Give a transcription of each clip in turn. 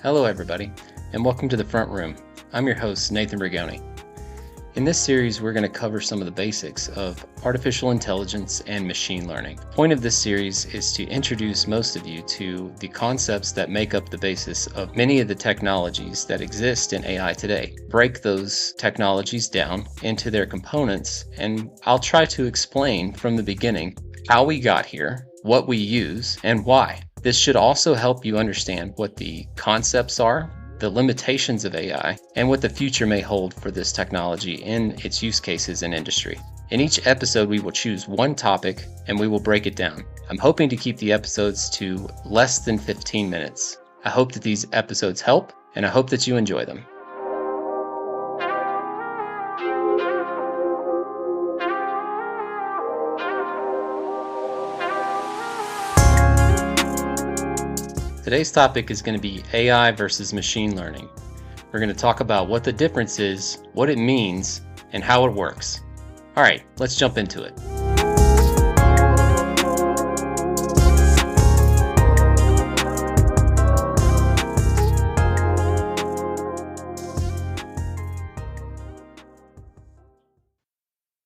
Hello everybody, and welcome to the Front Room. I'm your host, Nathan Rigoni. In this series, we're going to cover some of the basics of artificial intelligence and machine learning. The point of this series is to introduce most of you to the concepts that make up the basis of many of the technologies that exist in AI today. Break those technologies down into their components, and I'll try to explain from the beginning how we got here, what we use, and why. This should also help you understand what the concepts are, the limitations of AI, and what the future may hold for this technology in its use cases in industry. In each episode, we will choose one topic and we will break it down. I'm hoping to keep the episodes to less than 15 minutes. I hope that these episodes help, and I hope that you enjoy them. Today's topic is going to be AI versus machine learning. We're going to talk about what the difference is, what it means, and how it works. All right, let's jump into it.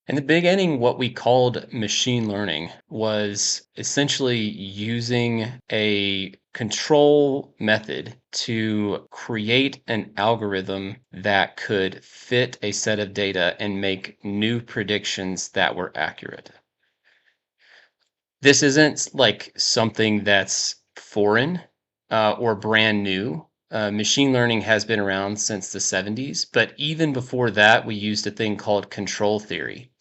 In the beginning, what we called machine learning was essentially using a control method to create an algorithm that could fit a set of data and make new predictions that were accurate. This isn't like something that's foreign or brand new. Machine learning has been around since the 70s, but even before that, we used a thing called control theory.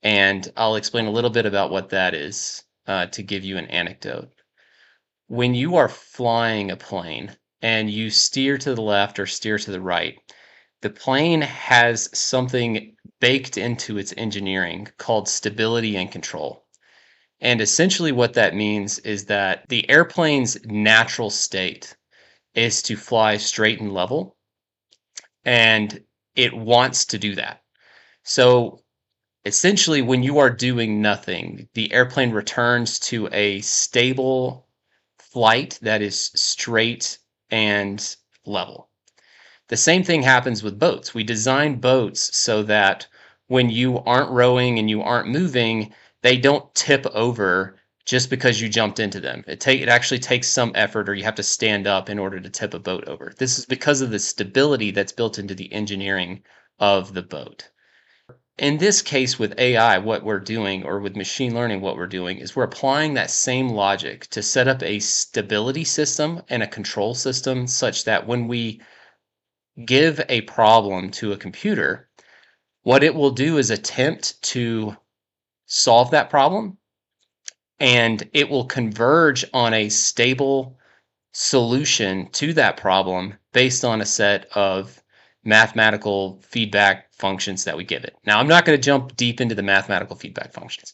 And I'll explain a little bit about what that is to give you an anecdote. When you are flying a plane and you steer to the left or steer to the right, the plane has something baked into its engineering called stability and control. And essentially what that means is that the airplane's natural state is to fly straight and level, and it wants to do that. So essentially, when you are doing nothing, the airplane returns to a stable flight that is straight and level. The same thing happens with boats. We design boats so that when you aren't rowing and you aren't moving, they don't tip over just because you jumped into them. It actually takes some effort, or you have to stand up in order to tip a boat over. This is because of the stability that's built into the engineering of the boat. In this case with AI, what we're doing, or with machine learning, what we're doing is we're applying that same logic to set up a stability system and a control system such that when we give a problem to a computer, what it will do is attempt to solve that problem, and it will converge on a stable solution to that problem based on a set of mathematical feedback functions that we give it. Now, I'm not going to jump deep into the mathematical feedback functions.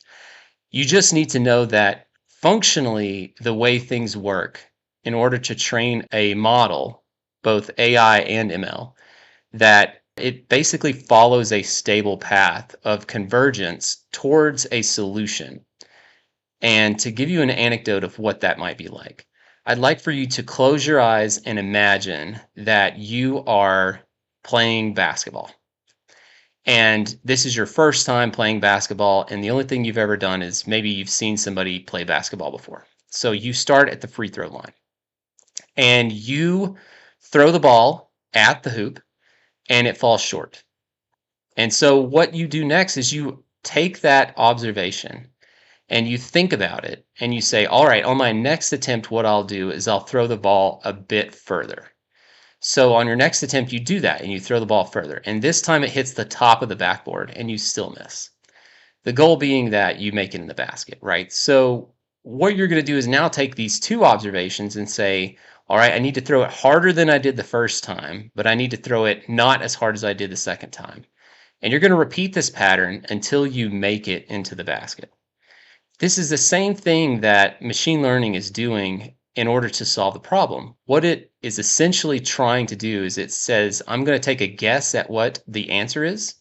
You just need to know that functionally, the way things work in order to train a model, both AI and ML, that it basically follows a stable path of convergence towards a solution. And to give you an anecdote of what that might be like, I'd like for you to close your eyes and imagine that you are playing basketball. And this is your first time playing basketball, and the only thing you've ever done is maybe you've seen somebody play basketball before. So you start at the free throw line, and you throw the ball at the hoop, and it falls short. And so what you do next is you take that observation, and you think about it, and you say, all right, on my next attempt, what I'll do is I'll throw the ball a bit further. So on your next attempt, you do that and you throw the ball further. And this time it hits the top of the backboard and you still miss. The goal being that you make it in the basket, right? So what you're going to do is now take these two observations and say, all right, I need to throw it harder than I did the first time, but I need to throw it not as hard as I did the second time. And you're going to repeat this pattern until you make it into the basket. This is the same thing that machine learning is doing in order to solve the problem. What it is essentially trying to do is it says, I'm going to take a guess at what the answer is,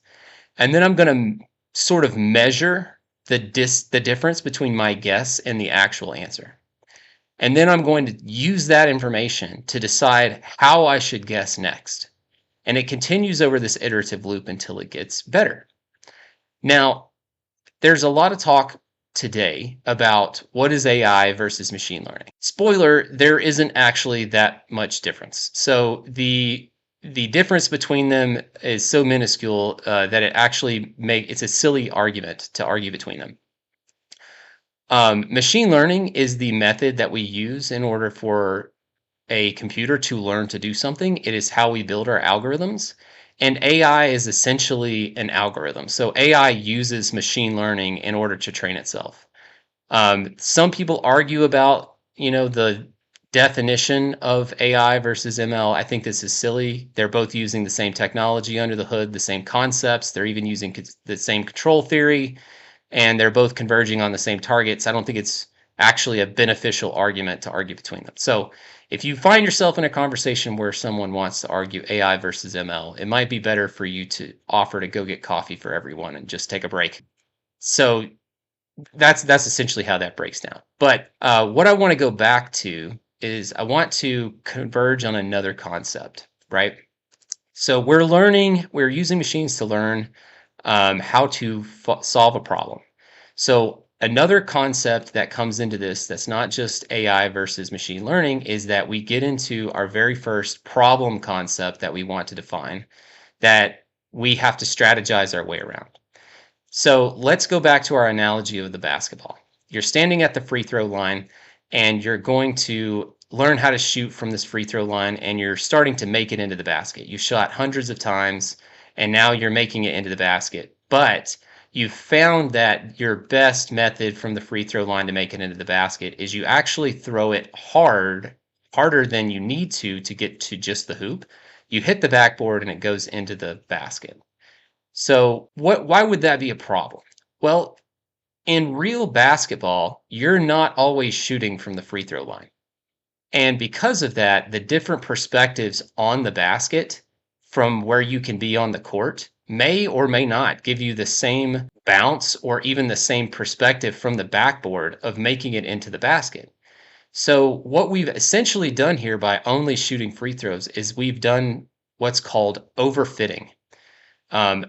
and then I'm going to sort of measure the difference between my guess and the actual answer. And then I'm going to use that information to decide how I should guess next. And it continues over this iterative loop until it gets better. Now, there's a lot of talk today about what is AI versus machine learning. Spoiler, there isn't actually that much difference. So the difference between them is so minuscule that it's a silly argument to argue between them. Machine learning is the method that we use in order for a computer to learn to do something. It is how we build our algorithms. And AI is essentially an algorithm. So AI uses machine learning in order to train itself. Some people argue about, the definition of AI versus ML. I think this is silly. They're both using the same technology under the hood, the same concepts. They're even using the same control theory, and they're both converging on the same targets. I don't think it's actually a beneficial argument to argue between them. So if you find yourself in a conversation where someone wants to argue AI versus ML, it might be better for you to offer to go get coffee for everyone and just take a break. So that's essentially how that breaks down. But what I want to go back to is I want to converge on another concept, right? So we're using machines to learn how to solve a problem. So another concept that comes into this that's not just AI versus machine learning is that we get into our very first problem concept that we want to define, that we have to strategize our way around. So let's go back to our analogy of the basketball. You're standing at the free throw line and you're going to learn how to shoot from this free throw line, and you're starting to make it into the basket. You shot hundreds of times and now you're making it into the basket. But you found that your best method from the free throw line to make it into the basket is you actually throw it harder than you need to get to just the hoop. You hit the backboard and it goes into the basket. So why would that be a problem? Well, in real basketball, you're not always shooting from the free throw line. And because of that, the different perspectives on the basket from where you can be on the court may or may not give you the same bounce or even the same perspective from the backboard of making it into the basket. So what we've essentially done here by only shooting free throws is we've done what's called overfitting.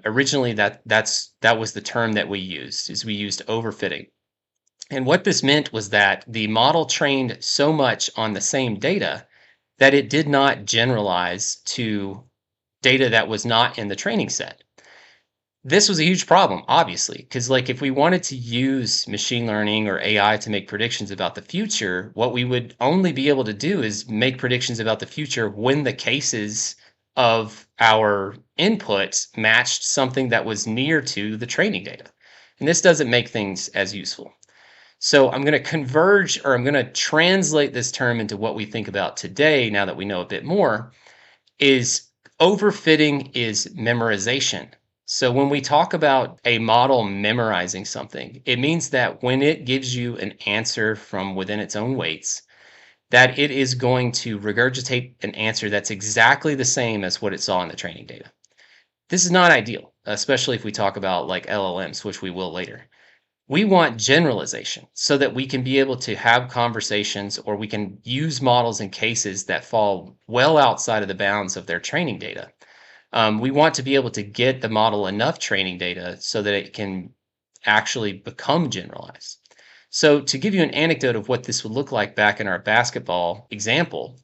Originally, that was the term that we used, is we used overfitting. And what this meant was that the model trained so much on the same data that it did not generalize to data that was not in the training set. This was a huge problem, obviously, because like if we wanted to use machine learning or AI to make predictions about the future, what we would only be able to do is make predictions about the future when the cases of our inputs matched something that was near to the training data. And this doesn't make things as useful. So I'm going to translate this term into what we think about today, now that we know a bit more, is overfitting is memorization. So when we talk about a model memorizing something, it means that when it gives you an answer from within its own weights, that it is going to regurgitate an answer that's exactly the same as what it saw in the training data. This is not ideal, especially if we talk about like LLMs, which we will later. We want generalization so that we can be able to have conversations, or we can use models in cases that fall well outside of the bounds of their training data. We want to be able to get the model enough training data so that it can actually become generalized. So to give you an anecdote of what this would look like back in our basketball example,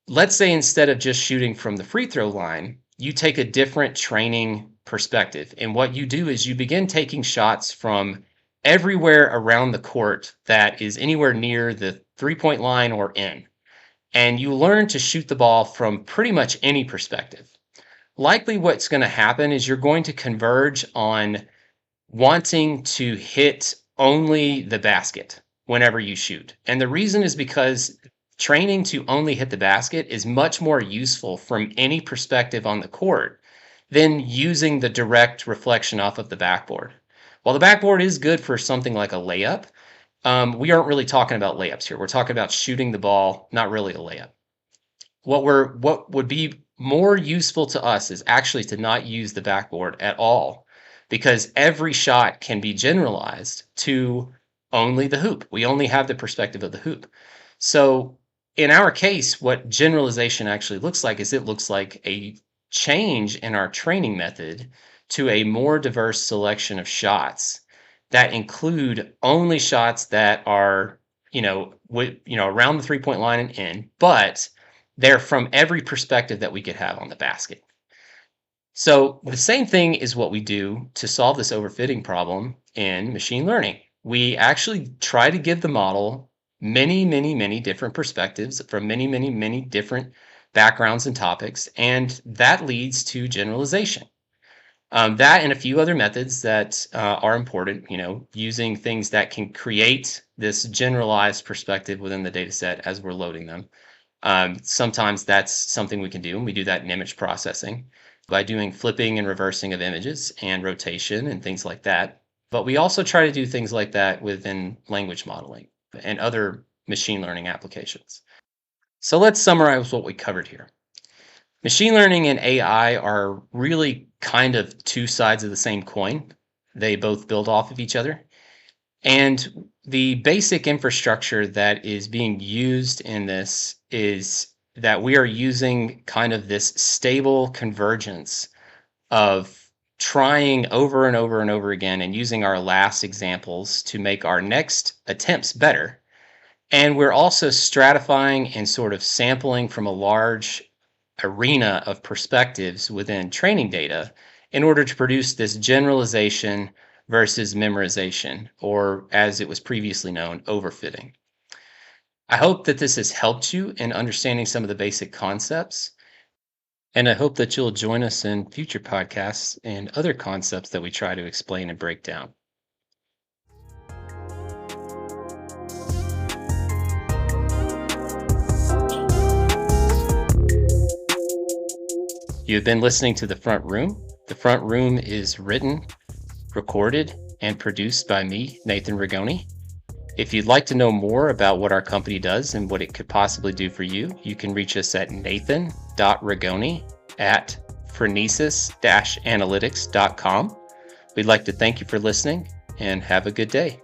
let's say instead of just shooting from the free throw line, you take a different training perspective. And what you do is you begin taking shots from everywhere around the court that is anywhere near the 3-point line or in. And you learn to shoot the ball from pretty much any perspective. Likely what's going to happen is you're going to converge on wanting to hit only the basket whenever you shoot. And the reason is because training to only hit the basket is much more useful from any perspective on the court than using the direct reflection off of the backboard. While the backboard is good for something like a layup, we aren't really talking about layups here. We're talking about shooting the ball, not really a layup. What would be more useful to us is actually to not use the backboard at all, because every shot can be generalized to only the hoop. We only have the perspective of the hoop. So in our case, what generalization actually looks like is it looks like a change in our training method to a more diverse selection of shots that include only shots that are, around the 3-point line and in, but they're from every perspective that we could have on the basket. So the same thing is what we do to solve this overfitting problem in machine learning. We actually try to give the model many, many, many different perspectives from many, many, many different backgrounds and topics, and that leads to generalization. That and a few other methods that are important, using things that can create this generalized perspective within the data set as we're loading them. Sometimes that's something we can do, and we do that in image processing by doing flipping and reversing of images and rotation and things like that. But we also try to do things like that within language modeling and other machine learning applications. So let's summarize what we covered here. Machine learning and AI are really kind of two sides of the same coin. They both build off of each other. And the basic infrastructure that is being used in this is that we are using kind of this stable convergence of trying over and over and over again and using our last examples to make our next attempts better. And we're also stratifying and sort of sampling from a large arena of perspectives within training data in order to produce this generalization versus memorization, or as it was previously known, overfitting. I hope that this has helped you in understanding some of the basic concepts, and I hope that you'll join us in future podcasts and other concepts that we try to explain and break down. You have been listening to The Front Room. The Front Room is written, recorded, and produced by me, Nathan Rigoni. If you'd like to know more about what our company does and what it could possibly do for you, you can reach us at nathan.rigoni@phronesis-analytics.com. We'd like to thank you for listening and have a good day.